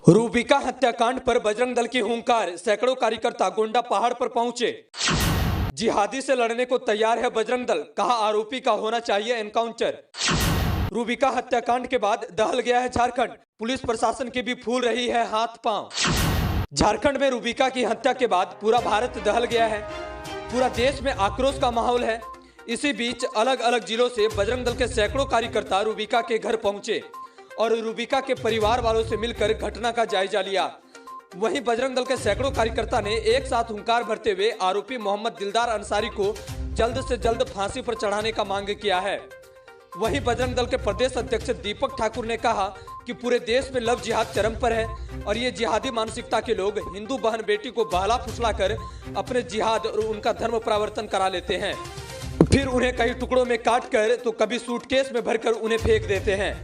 रूबिका हत्याकांड पर बजरंग दल की हुंकार, सैकड़ों कार्यकर्ता गोंडा पहाड़ पर पहुंचे। जिहादी से लड़ने को तैयार है बजरंग दल, कहा आरोपी का होना चाहिए एनकाउंटर। रूबिका हत्याकांड के बाद दहल गया है झारखंड, पुलिस प्रशासन की भी फूल रही है हाथ पांव। झारखंड में रूबिका की हत्या के बाद पूरा भारत दहल गया है, पूरा देश में आक्रोश का माहौल है। इसी बीच अलग अलग जिलों से बजरंग दल के सैकड़ों कार्यकर्ता रूबिका के घर पहुंचे और रूबिका के परिवार वालों से मिलकर घटना का जायजा लिया। वहीं बजरंग दल के सैकड़ों कार्यकर्ता ने एक साथ हुंकार भरते हुए आरोपी मोहम्मद दिलदार अंसारी को जल्द से जल्द फांसी पर चढ़ाने का मांग किया है। वहीं बजरंग दल के प्रदेश अध्यक्ष दीपक ठाकुर ने कहा कि पूरे देश में लव जिहाद चरम पर है और ये जिहादी मानसिकता के लोग हिंदू बहन बेटी को बहला फुसला कर अपने जिहाद और उनका धर्म परिवर्तन करा लेते हैं, फिर उन्हें कई टुकड़ों में काट कर तो कभी सूटकेस में भरकर उन्हें फेंक देते हैं।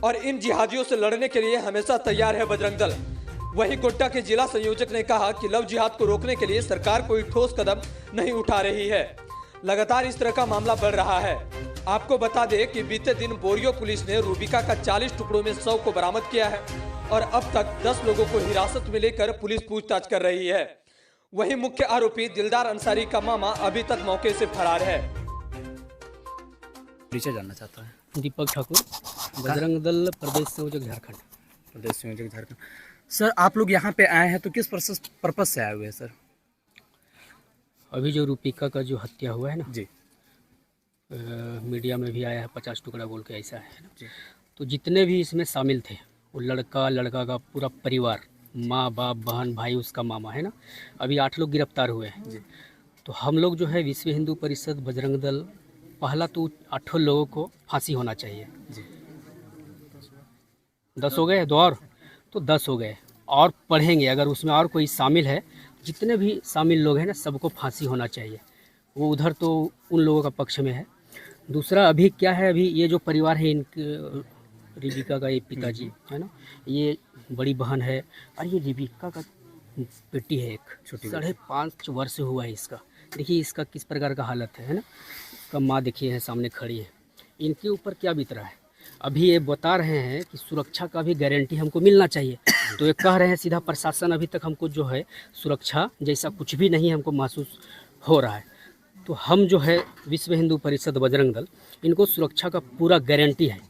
और इन जिहादियों से लड़ने के लिए हमेशा तैयार है बजरंग दल। वहीं गोड्डा के जिला संयोजक ने कहा कि लव जिहाद को रोकने के लिए सरकार कोई ठोस कदम नहीं उठा रही है। लगातार इस तरह का मामला बढ़ रहा है। आपको बता दें कि बीते दिन बोरियो पुलिस ने रूबिका का 40 टुकड़ों में शव को बरामद किया है और अब तक 10 लोगों को हिरासत में लेकर पुलिस पूछताछ कर रही है। वहीं मुख्य आरोपी दिलदार अंसारी का मामा अभी तक मौके से फरार है। परिचय जानना चाहता है। दीपक ठाकुर, बजरंग दल प्रदेश संयोजक झारखंड। प्रदेश संयोजक झारखंड। सर, आप लोग यहाँ पे आए हैं तो किस पर्पस से आए हुए हैं सर? अभी जो रूबिका का जो हत्या हुआ है ना जी, मीडिया में भी आया है 50 टुकड़ा बोल के, ऐसा है ना जी। तो जितने भी इसमें शामिल थे वो लड़का का पूरा परिवार, माँ बाप बहन भाई, उसका मामा है ना, अभी 8 लोग गिरफ्तार हुए हैं जी। तो हम लोग जो है विश्व हिंदू परिषद बजरंग दल, पहला तो 8 लोगों को फांसी होना चाहिए जी। 10 हो गए, 2 और तो 10 हो गए और पढ़ेंगे। अगर उसमें और कोई शामिल है, जितने भी शामिल लोग हैं ना, सबको फांसी होना चाहिए। वो उधर तो उन लोगों का पक्ष में है। दूसरा अभी क्या है, अभी ये जो परिवार है इनके, रूबिका का ये पिताजी है ना, ये बड़ी बहन है और ये रूबिका का बेटी है, एक छोटी 5.5 वर्ष हुआ है इसका। देखिए इसका किस प्रकार का हालत है ना। इसका माँ देखिए है सामने खड़ी है। इनके ऊपर क्या बीत रहा है। अभी ये बता रहे हैं कि सुरक्षा का भी गारंटी हमको मिलना चाहिए, तो ये कह रहे हैं सीधा प्रशासन अभी तक हमको जो है सुरक्षा जैसा कुछ भी नहीं हमको महसूस हो रहा है। तो हम जो है विश्व हिंदू परिषद बजरंग दल, इनको सुरक्षा का पूरा गारंटी है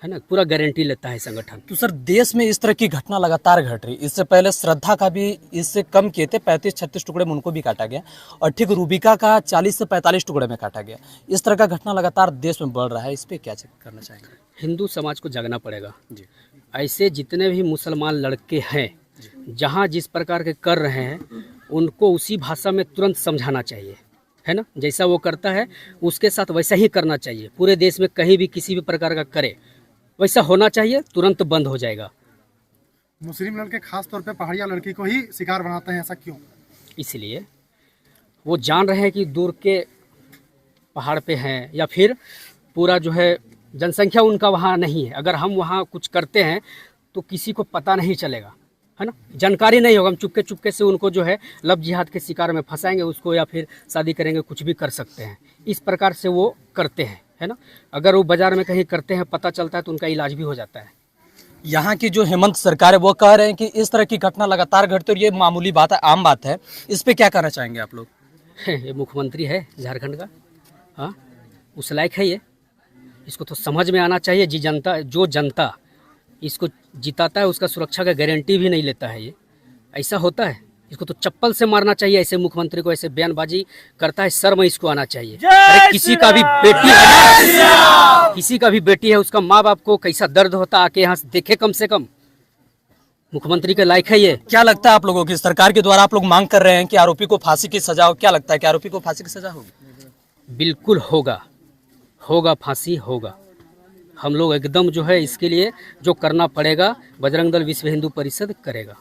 ना, पूरा गारंटी लेता है संगठन। तो सर, देश में इस तरह की घटना लगातार घट रही। इससे पहले श्रद्धा का भी इससे कम किए थे, 35-36 टुकड़े में उनको भी काटा गया और ठीक रूबिका का 40 से 45 टुकड़े में काटा गया। इस तरह का घटना लगातार देश में बढ़ रहा है, इस पर क्या करना चाहेंगे? हिंदू समाज को जागना पड़ेगा जी। ऐसे जितने भी मुसलमान लड़के हैं, जहाँ जिस प्रकार के कर रहे हैं, उनको उसी भाषा में तुरंत समझाना चाहिए, है ना। जैसा वो करता है उसके साथ वैसा ही करना चाहिए। पूरे देश में कहीं भी किसी भी प्रकार का करे वैसा होना चाहिए, तुरंत बंद हो जाएगा। मुस्लिम लड़के खास तौर पे पहाड़िया लड़की को ही शिकार बनाते हैं, ऐसा क्यों? इसलिए वो जान रहे हैं कि दूर के पहाड़ पे हैं या फिर पूरा जो है जनसंख्या उनका वहाँ नहीं है। अगर हम वहाँ कुछ करते हैं तो किसी को पता नहीं चलेगा, है ना, जानकारी नहीं होगा। हम चुपके चुपके से उनको जो है लव जिहाद के शिकार में फंसाएंगे उसको, या फिर शादी करेंगे, कुछ भी कर सकते हैं। इस प्रकार से वो करते हैं, है ना। अगर वो बाजार में कहीं करते हैं, पता चलता है तो उनका इलाज भी हो जाता है। यहाँ की जो हेमंत सरकार है वो कह रहे हैं कि इस तरह की घटना लगातार घटती है और ये मामूली बात है, आम बात है। इस पे क्या कहना चाहेंगे आप लोग? ये मुख्यमंत्री है झारखंड का, हाँ, उस लायक है ये। इसको तो समझ में आना चाहिए। जो जनता इसको जिताता है उसका सुरक्षा का गारंटी भी नहीं लेता है, ये ऐसा होता है। इसको तो चप्पल से मारना चाहिए ऐसे मुख्यमंत्री को। ऐसे बयानबाजी करता है, शर्म इसको आना चाहिए। अरे किसी का भी बेटी है, किसी का भी बेटी है, उसका माँ बाप को कैसा दर्द होता, आके यहाँ से देखे। कम से कम मुख्यमंत्री के लायक है ये। क्या लगता है आप लोगों की, सरकार के द्वारा आप लोग मांग कर रहे हैं कि आरोपी को फांसी की सजा हो, क्या लगता है कि आरोपी को फांसी की सजा होगी? बिल्कुल होगा, फांसी होगा। हम लोग एकदम जो है इसके लिए जो करना पड़ेगा, बजरंग दल विश्व हिंदू परिषद करेगा।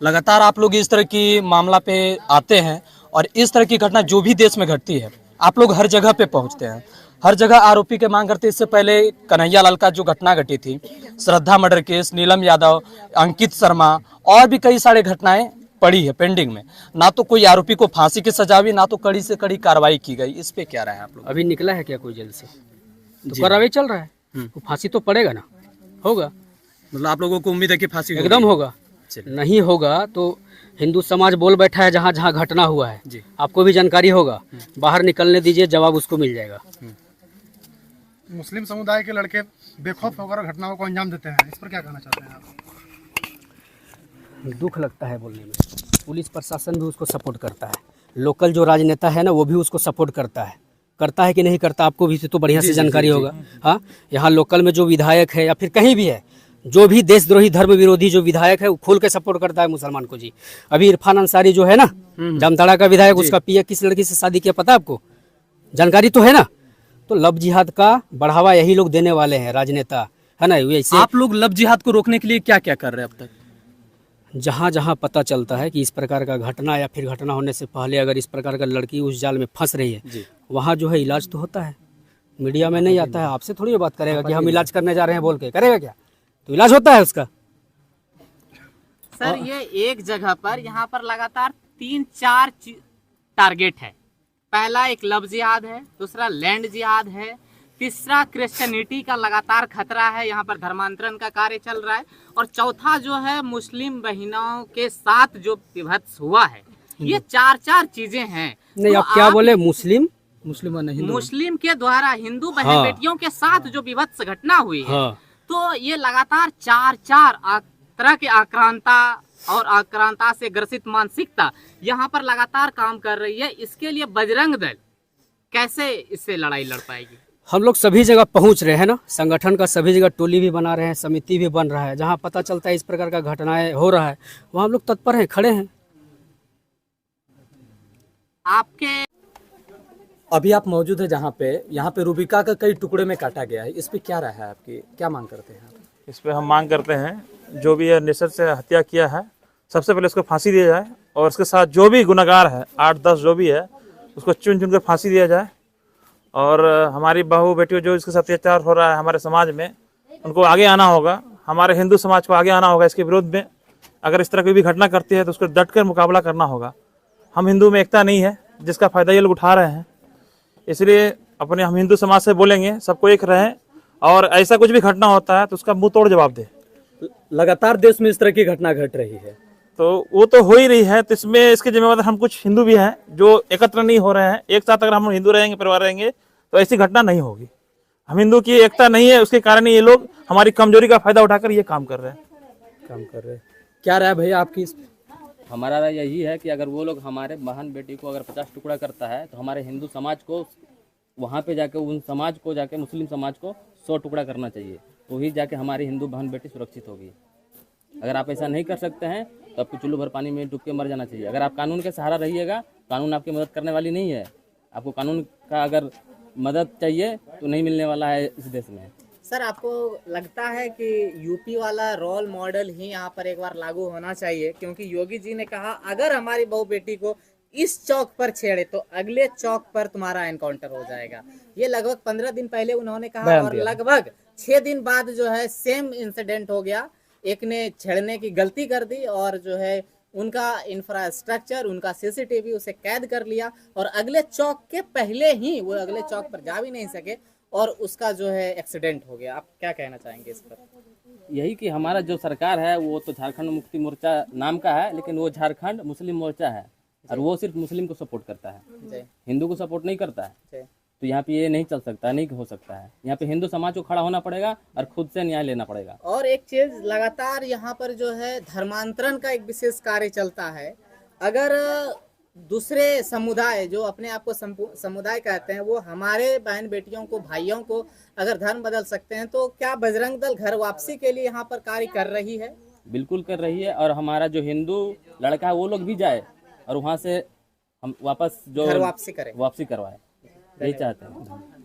लगातार आप लोग इस तरह की मामला पे आते हैं और इस तरह की घटना जो भी देश में घटती है आप लोग हर जगह पे पहुंचते हैं, हर जगह आरोपी के मांग करते हैं। इससे पहले कन्हैया लाल का जो घटना घटी थी, श्रद्धा मर्डर केस, नीलम यादव, अंकित शर्मा और भी कई सारे घटनाएं पड़ी है पेंडिंग में। ना तो कोई आरोपी को फांसी की सजा हुई, ना तो कड़ी से कड़ी कार्रवाई की गई। इस पे क्या रहा है आप लोग? अभी निकला है क्या कोई जेल से? तो कार्रवाई चल रहा है, तो फांसी तो पड़ेगा ना, होगा। मतलब आप लोगों को उम्मीद है कि फांसी होगी? एकदम होगा। चलिए। नहीं होगा तो हिंदू समाज बोल बैठा है जहाँ जहाँ घटना हुआ है, जी। आपको भी जानकारी होगा, बाहर निकलने दीजिए, जवाब उसको मिल जाएगा। मुस्लिम समुदाय के लड़के बेखौफ होकर घटनाओं को अंजाम देते हैं, इस पर क्या कहना चाहते हैं आप? दुख लगता है बोलने में। पुलिस प्रशासन भी उसको सपोर्ट करता है, लोकल जो राजनेता है ना वो भी उसको सपोर्ट करता है कि नहीं करता, आपको भी तो बढ़िया से जानकारी होगा। हाँ, यहाँ लोकल में जो विधायक है या फिर कहीं भी है, जो भी देशद्रोही धर्म विरोधी जो विधायक है वो खोल के सपोर्ट करता है मुसलमान को। जी, अभी इरफान अंसारी जो है ना, जामताड़ा का विधायक, उसका पिया किस लड़की से शादी किया पता है आपको? जानकारी तो है ना। तो लव जिहाद का बढ़ावा यही लोग देने वाले हैं, राजनेता है ना। वैसे आप लोग लव जिहाद को रोकने के लिए क्या क्या कर रहे हैं अब तक? जहाँ जहाँ पता चलता है कि इस प्रकार का घटना या फिर घटना होने से पहले अगर इस प्रकार का लड़की उस जाल में फंस रही है, वहाँ जो है इलाज तो होता है। मीडिया में नहीं आता है, आपसे थोड़ी बात करेगा कि हम इलाज करने जा रहे हैं बोल के, करेगा क्या? तो इलाज होता है उसका। सर ये एक जगह पर यहाँ पर लगातार 3-4 टारगेट है। पहला एक लव जिहाद है, दूसरा लैंड जिहाद है, तीसरा क्रिश्चियनिटी का लगातार खतरा है, यहाँ पर धर्मांतरण का कार्य चल रहा है, और चौथा जो है मुस्लिम बहनों के साथ जो विभत्स हुआ है। ये 4 चीजें हैं। नहीं, तो आप क्या बोले? मुस्लिम नहीं, मुस्लिम के द्वारा हिंदू बहन बेटियों के साथ जो विभत्स घटना हुई है, तो ये लगातार 4 तरह के आक्रांता और आक्रांता से ग्रसित मानसिकता यहाँ पर लगातार काम कर रही है। इसके लिए बजरंग दल कैसे इससे लड़ाई लड़ पाएगी? हम लोग सभी जगह पहुंच रहे हैं ना, संगठन का सभी जगह टोली भी बना रहे हैं, समिति भी बन रहा है। जहां पता चलता है इस प्रकार का घटनाएं हो रहा है, वहां हम लोग तत्पर हैं, खड़े हैं। आपके अभी आप मौजूद है जहाँ पे, यहाँ पे रूबिका का कई टुकड़े में काटा गया है, इस पे क्या राय है आपकी, क्या मांग करते हैं आप? इस पे हम मांग करते हैं जो भी ये निषेध से हत्या किया है, सबसे पहले उसको फांसी दिया जाए, और उसके साथ जो भी गुनहगार है 8-10 जो भी है उसको चुन चुन कर फांसी दिया जाए। और हमारी बहू बेटियों जो इसके साथ अत्याचार हो रहा है हमारे समाज में, उनको आगे आना होगा, हमारे हिंदू समाज को आगे आना होगा इसके विरोध में। अगर इस तरह की भी घटना करती है तो उसको डट कर मुकाबला करना होगा। हम हिंदू में एकता नहीं है जिसका फायदा ये लोग उठा रहे हैं, इसलिए अपने हम हिंदू समाज से बोलेंगे सबको एक रहें, और ऐसा कुछ भी घटना होता है तो उसका मुंह तोड़ जवाब दे। लगातार देश में इस तरह की घटना घट रही है, तो वो तो हो ही रही है, तो इसमें इसके जिम्मेवार हम कुछ हिंदू भी हैं जो एकत्र नहीं हो रहे हैं। एक साथ अगर हम हिंदू रहेंगे, परिवार रहेंगे, तो ऐसी घटना नहीं होगी। हम हिंदू की एकता नहीं है, उसके कारण ये लोग हमारी कमजोरी का फायदा उठाकर ये काम कर रहे हैं। क्या राय भैया आपकी? हमारा राय यही है कि अगर वो लोग हमारे बहन बेटी को अगर 50 टुकड़ा करता है तो हमारे हिंदू समाज को वहाँ पे जाके उन समाज को जाके मुस्लिम समाज को 100 टुकड़ा करना चाहिए, तो ही जाके हमारी हिंदू बहन बेटी सुरक्षित होगी। अगर आप ऐसा नहीं कर सकते हैं तो आपको चुल्लू भर पानी में डूब के मर जाना चाहिए। अगर आप कानून के सहारा रहिएगा, कानून आपकी मदद करने वाली नहीं है। आपको कानून का अगर मदद चाहिए तो नहीं मिलने वाला है इस देश में। सर आपको लगता है कि यूपी वाला रोल मॉडल ही यहाँ पर एक बार लागू होना चाहिए? क्योंकि योगी जी ने कहा अगर हमारी बहू बेटी को इस चौक पर छेड़े तो अगले चौक पर तुम्हारा एनकाउंटर हो जाएगा। ये लगभग 15 दिन पहले उन्होंने कहा, और लगभग 6 दिन बाद जो है सेम इंसिडेंट हो गया। एक ने छेड़ने की गलती कर दी और जो है उनका इंफ्रास्ट्रक्चर, उनका सीसीटीवी उसे कैद कर लिया, और अगले चौक के पहले ही वो अगले चौक पर जा भी नहीं सके और उसका जो है एक्सीडेंट हो गया। आप क्या कहना चाहेंगे इस पर? यही कि हमारा जो सरकार है वो तो झारखंड मुक्ति मोर्चा नाम का है, लेकिन वो झारखंड मुस्लिम मोर्चा है, और वो सिर्फ मुस्लिम को सपोर्ट करता है, हिंदू को सपोर्ट नहीं करता है। तो यहाँ पे ये नहीं चल सकता, नहीं हो सकता है। यहाँ पे हिंदू समाज को खड़ा होना पड़ेगा और खुद से न्याय लेना पड़ेगा। और एक चीज लगातार यहाँ पर जो है धर्मांतरण का एक विशेष कार्य चलता है। अगर दूसरे समुदाय जो अपने आप को समुदाय कहते हैं वो हमारे बहन बेटियों को, भाइयों को अगर धर्म बदल सकते हैं, तो क्या बजरंग दल घर वापसी के लिए यहाँ पर कार्य कर रही है? बिल्कुल कर रही है, और हमारा जो हिंदू लड़का है वो लोग भी जाए और वहाँ से हम वापस जो घर वापसी करें, वापसी करवाए, यही चाहते हैं।